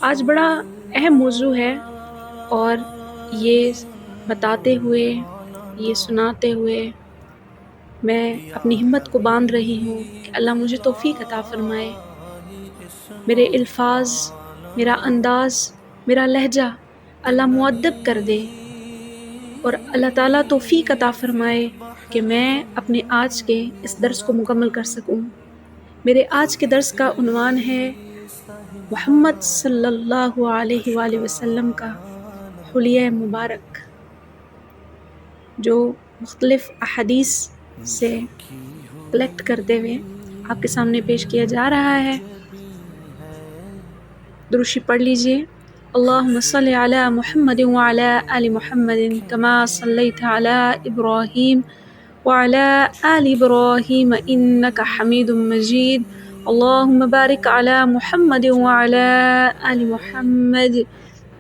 آج بڑا اہم موضوع ہے، اور یہ بتاتے ہوئے، یہ سناتے ہوئے میں اپنی ہمت کو باندھ رہی ہوں کہ اللہ مجھے توفیق عطا فرمائے، میرے الفاظ، میرا انداز، میرا لہجہ اللہ مؤدب کر دے، اور اللہ تعالیٰ توفیق عطا فرمائے کہ میں اپنے آج کے اس درس کو مکمل کر سکوں۔ میرے آج کے درس کا عنوان ہے محمد صلی اللہ علیہ وآلہ وسلم کا حلیہ مبارک، جو مختلف احادیث سے کلیکٹ کرتے ہوئے آپ کے سامنے پیش کیا جا رہا ہے۔ درود پڑھ لیجئے۔ اللہم صل علی محمد وعلی آل محمد کما صلیت علی ابراہیم وعلی آل ابراہیم انک حمید مجید۔ اللہم بارک علی محمد وعلی آل محمد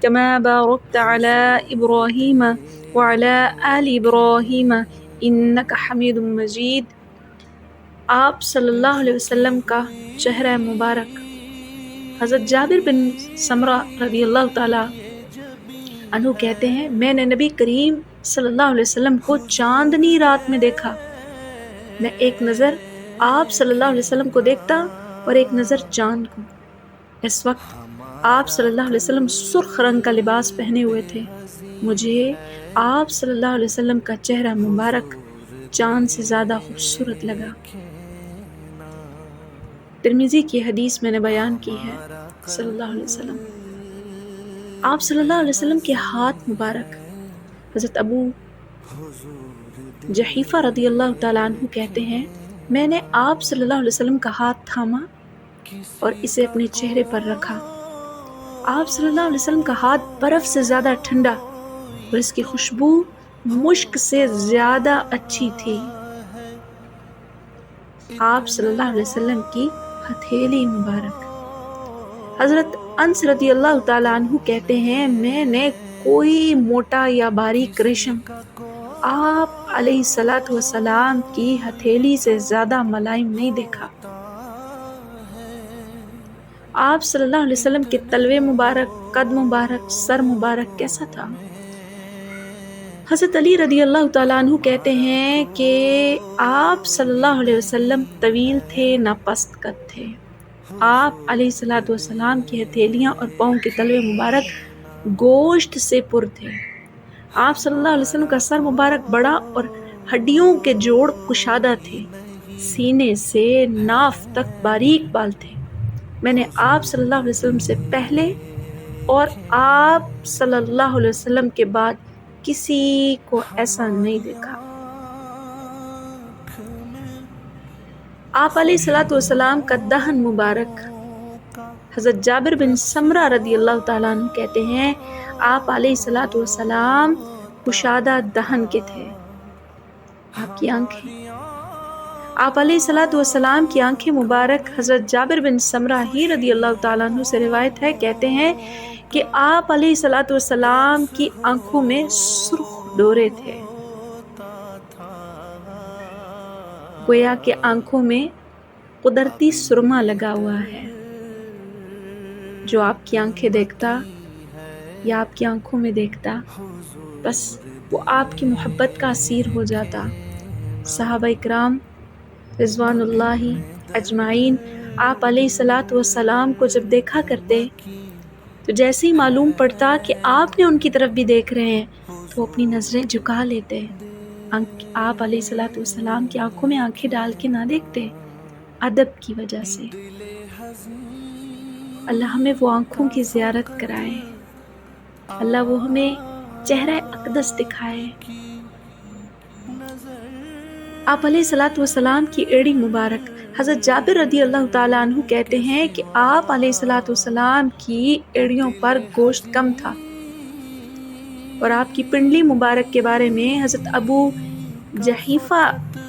کما بارکت علی ابراہیم وعلی آل ابراہیم انک حمید مجید۔ آپ صلی اللہ علیہ وسلم کا چہرہ مبارک۔ حضرت جابر بن سمرہ رضی اللہ تعالیٰ عنہ کہتے ہیں، میں نے نبی کریم صلی اللہ علیہ وسلم کو چاندنی رات میں دیکھا۔ میں ایک نظر آپ صلی اللہ علیہ وسلم کو دیکھتا اور ایک نظر چاند کو۔ اس وقت آپ صلی اللہ علیہ وسلم سرخ رنگ کا لباس پہنے ہوئے تھے۔ مجھے آپ صلی اللہ علیہ وسلم کا چہرہ مبارک چاند سے زیادہ خوبصورت لگا۔ ترمذی کی حدیث میں نے بیان کی ہے، صلی اللہ علیہ وسلم، آپ صلی اللہ علیہ وسلم کے ہاتھ مبارک۔ حضرت ابو جحیفہ رضی اللہ تعالیٰ عنہ کہتے ہیں، میں نے آپ صلی اللہ علیہ وسلم کا ہاتھ تھاما اور اسے اپنے چہرے پر رکھا۔ آپ صلی اللہ علیہ وسلم کا ہاتھ برف سے زیادہ ٹھنڈا اور اس کی خوشبو مشک سے زیادہ اچھی تھی۔ آپ صلی اللہ علیہ وسلم کی ہتھیلی مبارک۔ حضرت انس رضی اللہ تعالیٰ عنہ کہتے ہیں، میں نے کوئی موٹا یا باریک ریشم آپ علیہ الصلوۃ والسلام کی ہتھیلی سے زیادہ ملائم نہیں دیکھا۔ آپ صلی اللہ علیہ وسلم کے تلوے مبارک، قد مبارک، سر مبارک کیسا تھا؟ حضرت علی رضی اللہ تعالیٰ عنہ کہتے ہیں کہ آپ صلی اللہ علیہ وسلم طویل تھے، نہ پست قد تھے۔ آپ علیہ الصلوۃ والسلام کی ہتھیلیاں اور پاؤں کے تلوے مبارک گوشت سے پر تھے۔ آپ صلی اللہ علیہ وسلم کا سر مبارک بڑا اور ہڈیوں کے جوڑ کشادہ تھے۔ سینے سے ناف تک باریک بال تھے۔ میں نے آپ صلی اللہ علیہ وسلم سے پہلے اور آپ صلی اللہ علیہ وسلم کے بعد کسی کو ایسا نہیں دیکھا۔ آپ علیہ الصلوۃ والسلام کا دہن مبارک۔ حضرت جابر بن سمرہ رضی اللہ تعالیٰ عنہ کہتے ہیں، آپ علیہ الصلوۃ والسلام کشادہ دہن کے تھے۔ آپ کی آنکھیں، آپ علیہ الصلوۃ والسلام کی آنکھیں مبارک۔ حضرت جابر بن سمرہ ہی رضی اللہ تعالیٰ عنہ سے روایت ہے، کہتے ہیں کہ آپ علیہ الصلوۃ والسلام کی آنکھوں میں سرخ ڈورے تھے، گویا کہ آنکھوں میں قدرتی سرما لگا ہوا ہے۔ جو آپ کی آنکھیں دیکھتا یا آپ کی آنکھوں میں دیکھتا، بس وہ آپ کی محبت کا اسیر ہو جاتا۔ صحابہ اکرام رضوان اللہ اجمعین آپ علیہ الصلوۃ والسلام کو جب دیکھا کرتے تو جیسے ہی معلوم پڑتا کہ آپ نے ان کی طرف بھی دیکھ رہے ہیں تو اپنی نظریں جھکا لیتے۔ آپ علیہ الصلوۃ والسلام کی آنکھوں میں آنکھیں ڈال کے نہ دیکھتے، ادب کی وجہ سے۔ اللہ ہمیں وہ آنکھوں کی زیارت کرائے، اللہ وہ ہمیں چہرہ اقدس دکھائے۔ آپ علیہ الصلوۃ والسلام کی ایڑی مبارک۔ حضرت جابر رضی اللہ تعالیٰ عنہ کہتے ہیں کہ آپ علیہ الصلوۃ والسلام کی ایڑیوں پر گوشت کم تھا، اور آپ کی پنڈلی مبارک کے بارے میں حضرت ابو جحیفہ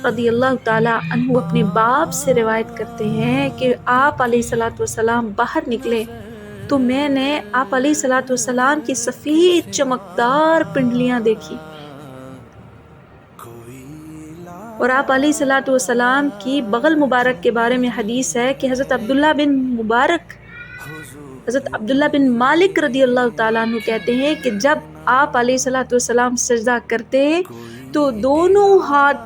رضی اللہ تعالیٰ عنہ اپنے باپ سے روایت کرتے ہیں کہ آپ علیہ الصلوۃ والسلام باہر نکلے تو میں نے آپ علیہ الصلوۃ والسلام کی سفید چمکدار پنڈلیاں دیکھی، اور آپ علیہ الصلوۃ والسلام کی بغل مبارک کے بارے میں حدیث ہے کہ حضرت عبداللہ بن مبارک حضرت عبداللہ بن مالک رضی اللہ تعالیٰ عنہ کہتے ہیں کہ جب آپ علیہ الصلوۃ والسلام سجدہ کرتے تو دونوں ہاتھ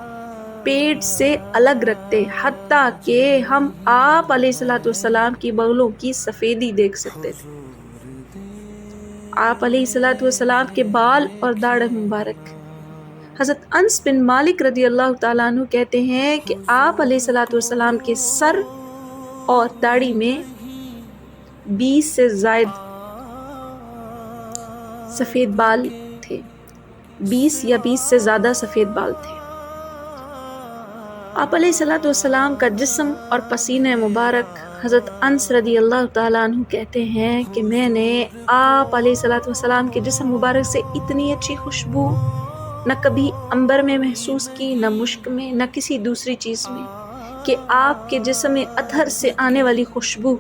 پیٹ سے الگ رکھتے، حتیٰ کہ ہم آپ علیہ الصلوۃ والسلام کی بغلوں کی سفیدی دیکھ سکتے تھے۔ آپ علیہ الصلوۃ والسلام کے بال اور داڑھ مبارک۔ حضرت انس بن مالک رضی اللہ تعالیٰ عنہ کہتے ہیں کہ آپ علیہ الصلوۃ والسلام کے سر اور داڑھی میں 20 سے زائد سفید بال تھے، 20 یا 20 سے زیادہ سفید بال تھے۔ آپ علیہ الصلوۃ والسلام کا جسم اور پسینہ مبارک، حضرت انس رضی اللہ تعالیٰ عنہ کہتے ہیں کہ میں نے آپ علیہ الصلوۃ والسلام کے جسم مبارک سے اتنی اچھی خوشبو نہ کبھی عنبر میں محسوس کی، نہ مشک میں، نہ کسی دوسری چیز میں، کہ آپ کے جسم اطہر سے آنے والی خوشبو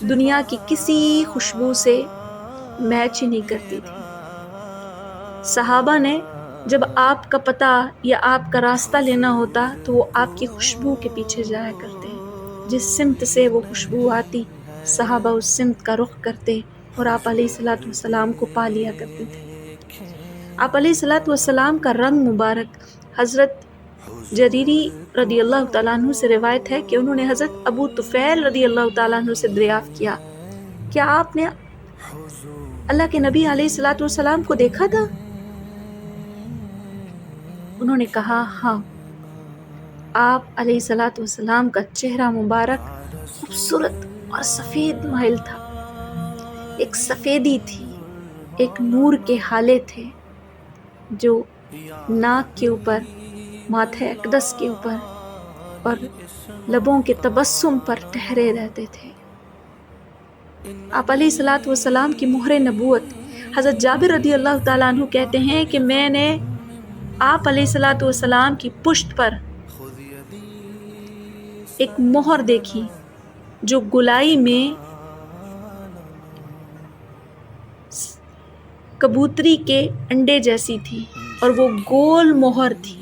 دنیا کی کسی خوشبو سے میچ ہی نہیں کرتی تھی۔ صحابہ نے جب آپ کا پتہ یا آپ کا راستہ لینا ہوتا تو وہ آپ کی خوشبو کے پیچھے جایا کرتے، جس سمت سے وہ خوشبو آتی صحابہ اس سمت کا رخ کرتے اور آپ علیہ الصلوۃ والسلام کو پا لیا کرتے تھے۔ آپ علیہ الصلوۃ والسلام کا رنگ مبارک، حضرت جریری رضی اللہ تعالیٰ عنہ سے روایت ہے کہ انہوں نے حضرت ابو طفیل رضی اللہ تعالیٰ عنہ سے دریافت کیا، کیا آپ نے اللہ کے نبی علیہ الصلوۃ والسلام کو دیکھا تھا؟ انہوں نے کہا ہاں، آپ علیہ الصلوۃ والسلام کا چہرہ مبارک خوبصورت اور سفید مائل تھا، ایک سفیدی تھی، ایک نور کے ہالے تھے جو ناک کے اوپر، ماتھے اقدس کے اوپر اور لبوں کے تبسم پر ٹھہرے رہتے تھے۔ آپ علیہ الصلوۃ والسلام کی مہر نبوت، حضرت جابر رضی اللہ تعالیٰ عنہ کہتے ہیں کہ میں نے آپ علیہ الصلوۃ والسلام کی پشت پر ایک مہر دیکھی جو گلائی میں کبوتری کے انڈے جیسی تھی، اور وہ گول مہر تھی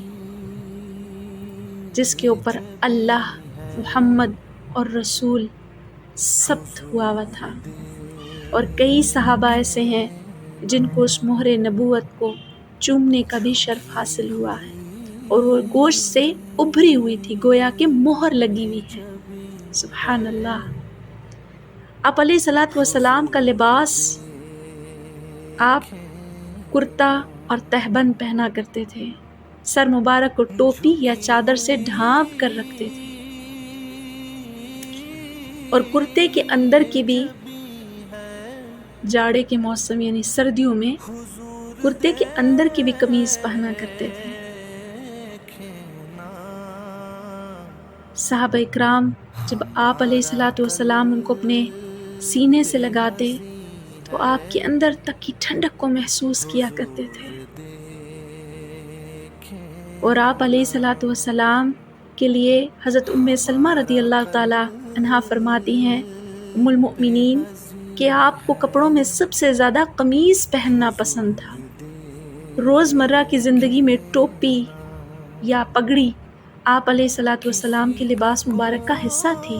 جس کے اوپر اللہ، محمد اور رسول ثبت ہوا تھا۔ اور کئی صحابہ ایسے ہیں جن کو اس مہر نبوت کو چومنے کا بھی شرف حاصل ہوا ہے، اور وہ گوشت سے ابھری ہوئی تھی، گویا کہ مہر لگی ہوئی ہے۔ سبحان اللہ۔ آپ علیہ الصلوۃ والسلام کا لباس، آپ کرتا اور تہبند پہنا کرتے تھے، سر مبارک کو ٹوپی یا چادر سے ڈھانپ کر رکھتے تھے، اور کرتے کے اندر کی بھی جاڑے کے موسم یعنی سردیوں میں کرتے کے اندر کی بھی قمیض پہنا کرتے تھے۔ صحابہ اکرام جب آپ علیہ الصلوۃ والسلام ان کو اپنے سینے سے لگاتے تو آپ کے اندر تک کی ٹھنڈک کو محسوس کیا کرتے تھے، اور آپ علیہ الصلوۃ والسلام کے لیے حضرت ام سلمہ رضی اللہ تعالی عنہا فرماتی ہیں، ام المؤمنین، کہ آپ کو کپڑوں میں سب سے زیادہ قمیص پہننا پسند تھا۔ روزمرہ کی زندگی میں ٹوپی یا پگڑی آپ علیہ الصلوۃ والسلام کے لباس مبارک کا حصہ تھی۔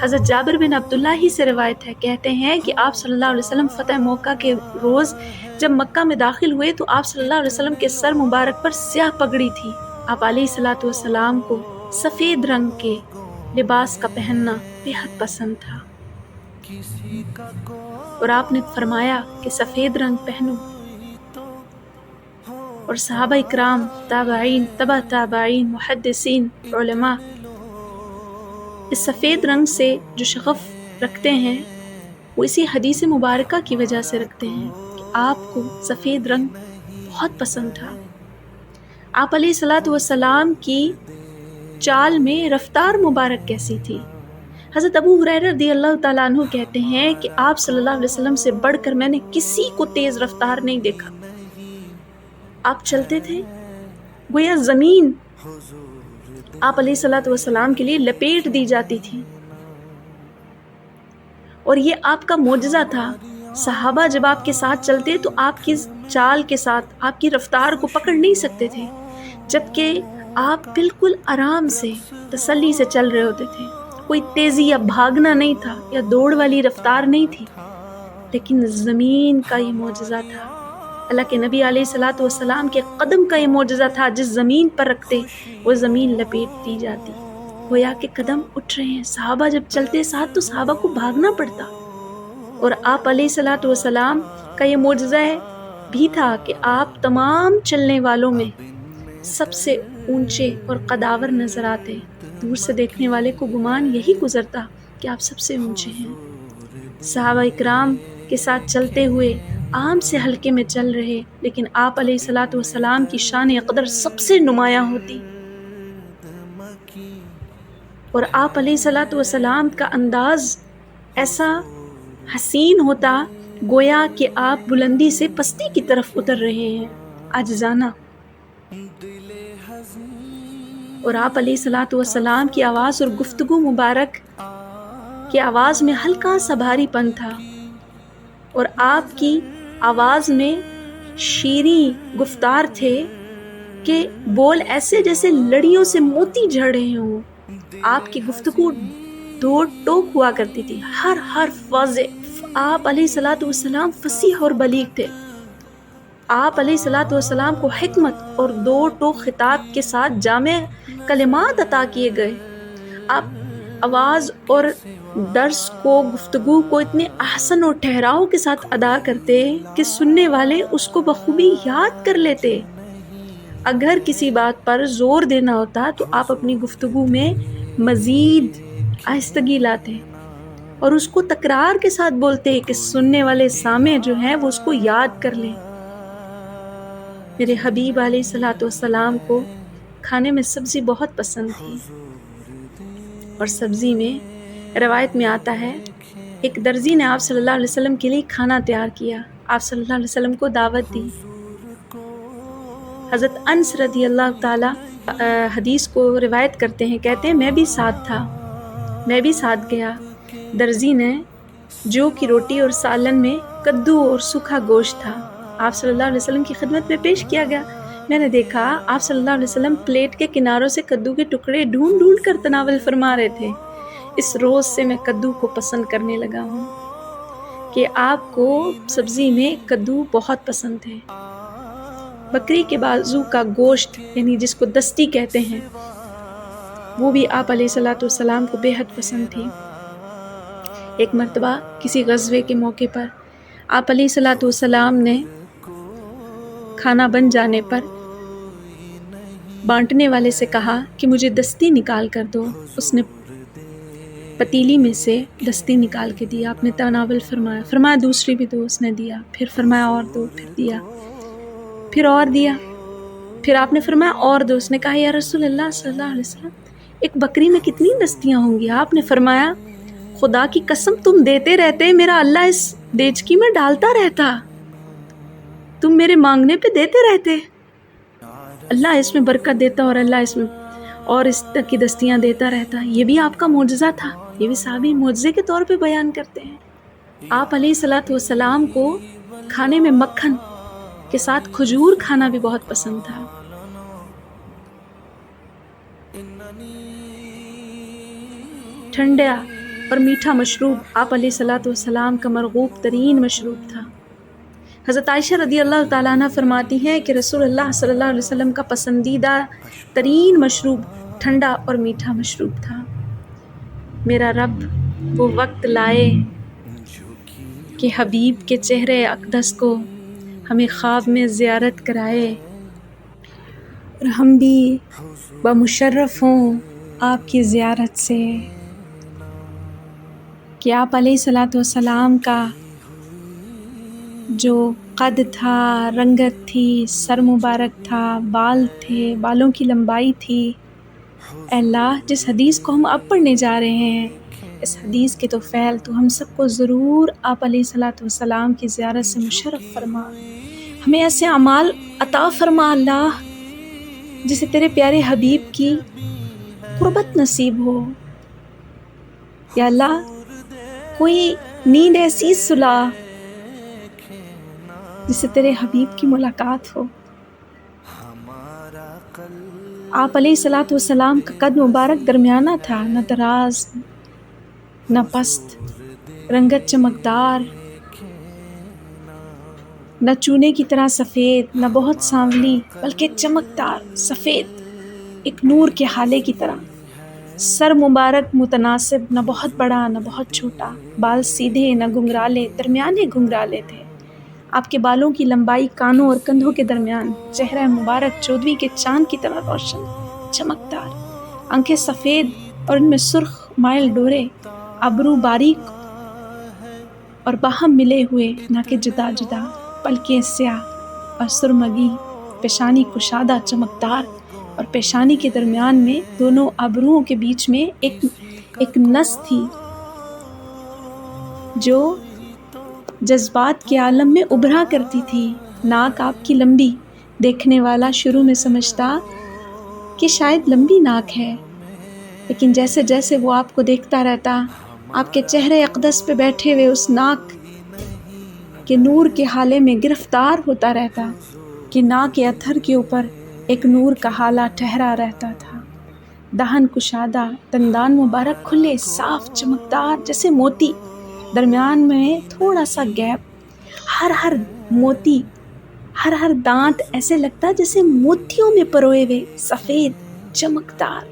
حضرت جابر بن عبداللہ ہی سے روایت ہے، کہتے ہیں کہ آپ صلی اللہ علیہ وسلم فتح مکہ کے روز جب مکہ میں داخل ہوئے تو آپ صلی اللہ علیہ وسلم کے سر مبارک پر سیاہ پگڑی تھی۔ آپ علیہ الصلوۃ والسلام کو سفید رنگ کے لباس کا پہننا بے حد پسند تھا، اور آپ نے فرمایا کہ سفید رنگ پہنو، اور صحابہ اکرام، تابعین، تبع تابعین، محدثین، علماء اس سفید رنگ سے جو شغف رکھتے ہیں وہ اسی حدیث مبارکہ کی وجہ سے رکھتے ہیں کہ آپ کو سفید رنگ بہت پسند تھا۔ آپ علیہ الصلوۃ والسلام کی چال میں رفتار مبارک کیسی تھی؟ حضرت ابو ہریرہ رضی اللہ تعالیٰ عنہ کہتے ہیں کہ آپ صلی اللہ علیہ وسلم سے بڑھ کر میں نے کسی کو تیز رفتار نہیں دیکھا۔ آپ چلتے تھے گویا زمین آپ علیہ الصلوۃ والسلام کے لیے لپیٹ دی جاتی تھی، اور یہ آپ کا معجزہ تھا۔ صحابہ جب آپ کے ساتھ چلتے تو آپ کی چال کے ساتھ آپ کی رفتار کو پکڑ نہیں سکتے تھے، جبکہ آپ بالکل آرام سے، تسلی سے چل رہے ہوتے تھے، کوئی تیزی یا بھاگنا نہیں تھا یا دوڑ والی رفتار نہیں تھی، لیکن زمین کا یہ معجزہ تھا، اللہ کے نبی علیہ الصلوۃ والسلام کے قدم کا یہ معجزہ تھا، جس زمین پر رکھتے وہ زمین لپیٹتی جاتی، گویا کہ قدم اٹھ رہے ہیں۔ صحابہ جب چلتے ساتھ تو صحابہ کو بھاگنا پڑتا، اور آپ علیہ الصلوۃ والسلام کا یہ معجزہ بھی تھا کہ آپ تمام چلنے والوں میں سب سے اونچے اور قداور نظر آتے۔ دور سے دیکھنے والے کو گمان یہی گزرتا کہ آپ سب سے اونچے ہیں۔ صحابہ اکرام کے ساتھ چلتے ہوئے عام سے حلقے میں چل رہے، لیکن آپ علیہ الصلوۃ والسلام کی شان اقدر سب سے نمایاں ہوتی، اور آپ علیہ الصلوۃ والسلام کا انداز ایسا حسین ہوتا گویا کہ آپ بلندی سے پستی کی طرف اتر رہے ہیں، عاجزانہ۔ اور آپ علیہ الصلوۃ والسلام کی آواز اور گفتگو مبارک کی آواز میں ہلکا سا بھاری پن تھا، اور آپ کی آواز میں شیریں گفتار تھے کہ بول ایسے جیسے لڑیوں سے موتی جھڑ رہے ہوں۔ آپ کی گفتگو دو ٹوک ہوا کرتی تھی، ہر حرف واضح۔ آپ علیہ الصلوۃ والسلام فصیح اور بلیغ تھے۔ آپ علیہ الصلوۃ والسلام کو حکمت اور دو ٹوک خطاب کے ساتھ جامع کلمات عطا کیے گئے۔ آپ آواز اور درس کو، گفتگو کو اتنے احسن اور ٹھہراؤ کے ساتھ ادا کرتے کہ سننے والے اس کو بخوبی یاد کر لیتے۔ اگر کسی بات پر زور دینا ہوتا تو آپ اپنی گفتگو میں مزید آہستگی لاتے اور اس کو تکرار کے ساتھ بولتے کہ سننے والے سامع جو ہیں وہ اس کو یاد کر لیں۔ میرے حبیب علیہ الصلوۃ والسلام کو کھانے میں سبزی بہت پسند تھی، اور سبزی میں روایت میں آتا ہے ایک درزی نے آپ صلی اللہ علیہ وسلم کے لیے کھانا تیار کیا، آپ صلی اللہ علیہ وسلم کو دعوت دی۔ حضرت انس رضی اللہ تعالی حدیث کو روایت کرتے ہیں، کہتے ہیں میں بھی ساتھ تھا، میں بھی ساتھ گیا۔ درزی نے جو کی روٹی اور سالن میں کدو اور سوکھا گوشت تھا، آپ صلی اللہ علیہ وسلم کی خدمت میں پیش کیا گیا۔ میں نے دیکھا آپ صلی اللہ علیہ وسلم پلیٹ کے کناروں سے کدو کے ٹکڑے ڈھونڈ ڈھونڈ کر تناول فرما رہے تھے۔ اس روز سے میں کدو کو پسند کرنے لگا ہوں کہ آپ کو سبزی میں کدو بہت پسند ہے۔ بکری کے بازو کا گوشت یعنی جس کو دستی کہتے ہیں، وہ بھی آپ علیہ الصلوۃ والسلام کو بے حد پسند تھی۔ ایک مرتبہ کسی غزوے کے موقع پر آپ علیہ الصلوۃ والسلام نے کھانا بن جانے پر بانٹنے والے سے کہا کہ مجھے دستی نکال کر دو۔ اس نے پتیلی میں سے دستی نکال کے دیا، آپ نے تناول فرمایا، فرمایا دوسری بھی دو، اس نے دیا، پھر فرمایا اور دو، پھر دیا، پھر اور دیا، پھر آپ نے فرمایا اور دو۔ اس نے کہا یا رسول اللہ صلی اللہ علیہ وسلم ایک بکری میں کتنی دستیاں ہوں گی؟ آپ نے فرمایا خدا کی قسم تم دیتے رہتے، میرا اللہ اس دیچکی میں ڈالتا رہتا، تم میرے مانگنے پہ دیتے رہتے، اللہ اس میں برکت دیتا اور اللہ اس میں اور اس تک کی دستیاں دیتا رہتا۔ یہ بھی آپ کا معجزہ تھا، یہ بھی صحابی معجزے کے طور پہ بیان کرتے ہیں۔ آپ علیہ الصلوۃ والسلام کو کھانے میں مکھن کے ساتھ کھجور کھانا بھی بہت پسند تھا۔ ٹھنڈا اور میٹھا مشروب آپ علیہ الصلوۃ والسلام کا مرغوب ترین مشروب تھا۔ حضرت عائشہ رضی اللہ تعالیٰ عنہ فرماتی ہیں کہ رسول اللہ صلی اللہ علیہ وسلم کا پسندیدہ ترین مشروب ٹھنڈا اور میٹھا مشروب تھا۔ میرا رب وہ وقت لائے کہ حبیب کے چہرے اقدس کو ہمیں خواب میں زیارت کرائے، اور ہم بھی بمشرف ہوں آپ کی زیارت سے، کہ آپ علیہ الصلوۃ والسلام کا جو قد تھا، رنگت تھی، سر مبارک تھا، بال تھے، بالوں کی لمبائی تھی، اے اللہ جس حدیث کو ہم اب پڑھنے جا رہے ہیں، اس حدیث کے تو فعل تو ہم سب کو ضرور آپ علیہ الصلوۃ والسلام کی زیارت سے مشرف فرما، ہمیں ایسے اعمال عطا فرما اللہ جسے تیرے پیارے حبیب کی قربت نصیب ہو۔ یا اللہ کوئی نیند ایسی سلا جس سے تیرے حبیب کی ملاقات ہو۔ آپ علیہ الصلوۃ والسلام کا قد مبارک درمیانہ تھا، نہ دراز نہ پست، رنگت چمکدار، نہ چونے کی طرح سفید، نہ بہت سانولی، بلکہ چمکدار سفید، ایک نور کے ہالے کی طرح۔ سر مبارک متناسب، نہ بہت بڑا نہ بہت چھوٹا، بال سیدھے نہ گنگرالے، درمیانے گنگرالے تھے۔ آپ کے بالوں کی لمبائی کانوں اور کندھوں کے درمیان، چہرہ مبارک چودویں کے چاند کی طرح روشن، چمکدار، آنکھیں سفید اور ان میں سرخ مائل ڈورے، ابرو باریک اور باہم ملے ہوئے نہ کہ جدا جدا، پلکیں سیاہ اور سرمگی، پیشانی کشادہ چمکدار، اور پیشانی کے درمیان میں دونوں ابروؤں کے بیچ میں ایک نس تھی جو جذبات کے عالم میں ابھرا کرتی تھی۔ ناک آپ کی لمبی، دیکھنے والا شروع میں سمجھتا کہ شاید لمبی ناک ہے، لیکن جیسے جیسے وہ آپ کو دیکھتا رہتا، آپ کے چہرے اقدس پہ بیٹھے ہوئے اس ناک کے نور کے ہالے میں گرفتار ہوتا رہتا کہ ناک کے اتھر کے اوپر ایک نور کا ہالہ ٹھہرا رہتا تھا۔ دہن کشادہ، دندان مبارک کھلے، صاف چمکدار جیسے موتی، درمیان میں تھوڑا سا گیپ، ہر موتی، ہر دانت ایسے لگتا جیسے موتیوں میں پروئے ہوئے، سفید چمکدار۔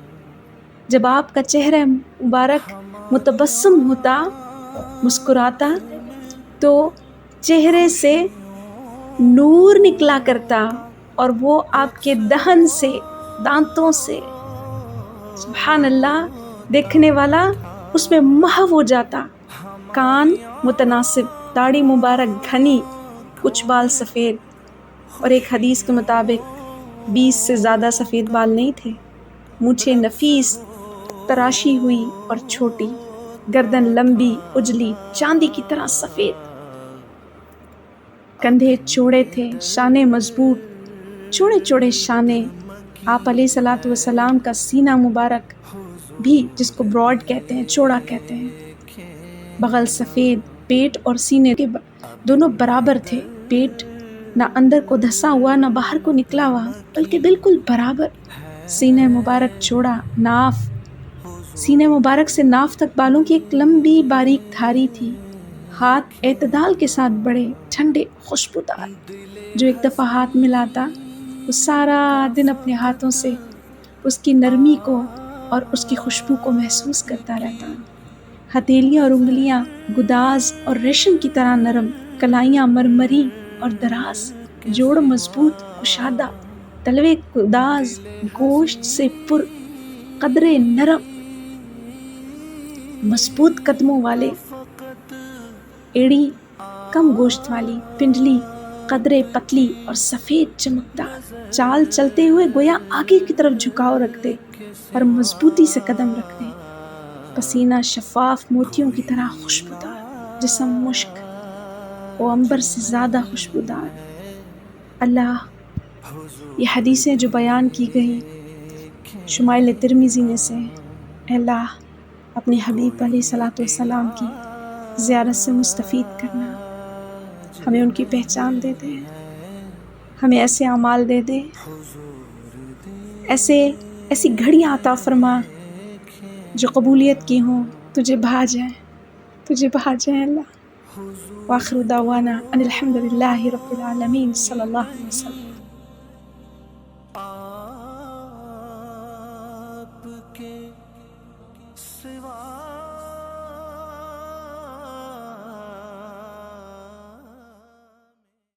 جب آپ کا چہرہ مبارک متبسم ہوتا، مسکراتا، تو چہرے سے نور نکلا کرتا اور وہ آپ کے دہن سے، دانتوں سے، سبحان اللہ، دیکھنے والا اس میں محو ہو جاتا۔ کان متناسب، داڑھی مبارک گھنی، کچھ بال سفید، اور ایک حدیث کے مطابق 20 سے زیادہ سفید بال نہیں تھے۔ مونچھیں نفیس تراشی ہوئی اور چھوٹی، گردن لمبی اجلی چاندی کی طرح سفید، کندھے چوڑے تھے، شانے مضبوط، چوڑے چوڑے شانے۔ آپ علیہ الصلوۃ والسلام کا سینہ مبارک بھی، جس کو براڈ کہتے ہیں، چوڑا کہتے ہیں، بغل سفید، پیٹ اور سینے کے دونوں برابر تھے، پیٹ نہ اندر کو دھسا ہوا نہ باہر کو نکلا ہوا، بلکہ بالکل برابر، سینہ مبارک چوڑا، ناف، سینے مبارک سے ناف تک بالوں کی ایک لمبی باریک دھاری تھی، ہاتھ اعتدال کے ساتھ بڑے، ٹھنڈے، خوشبودار، جو ایک دفعہ ہاتھ ملاتا وہ سارا دن اپنے ہاتھوں سے اس کی نرمی کو اور اس کی خوشبو کو محسوس کرتا رہتا۔ ہتھیلیاں اور انگلیاں گداز اور ریشم کی طرح نرم، کلائیاں مرمری اور دراز، جوڑ مضبوط کشادہ، تلوے گداز، گوشت سے پر، قدرے نرم، مضبوط قدموں والے، ایڑی کم گوشت والی، پنڈلی قدرے پتلی اور سفید چمکدار، چال چلتے ہوئے گویا آگے کی طرف جھکاؤ رکھتے اور مضبوطی سے قدم رکھتے، پسینہ شفاف موتیوں کی طرح خوشبودار، جسم مشک و عنبر سے زیادہ خوشبودار۔ اللہ، یہ حدیثیں جو بیان کی گئی شمائل ترمذی میں سے، اے اللہ اپنے حبیب علیہ الصلوۃ والسلام کی زیارت سے مستفید کرنا، ہمیں ان کی پہچان دے دے، ہمیں ایسے اعمال دے دے، ایسی گھڑیاں عطا فرما جو قبولیت کی ہوں، تجھے بھا جائیں اللہ۔ وآخر دعوانا ان الحمد للہ رب العالمین، صلی اللہ علیہ وسلم۔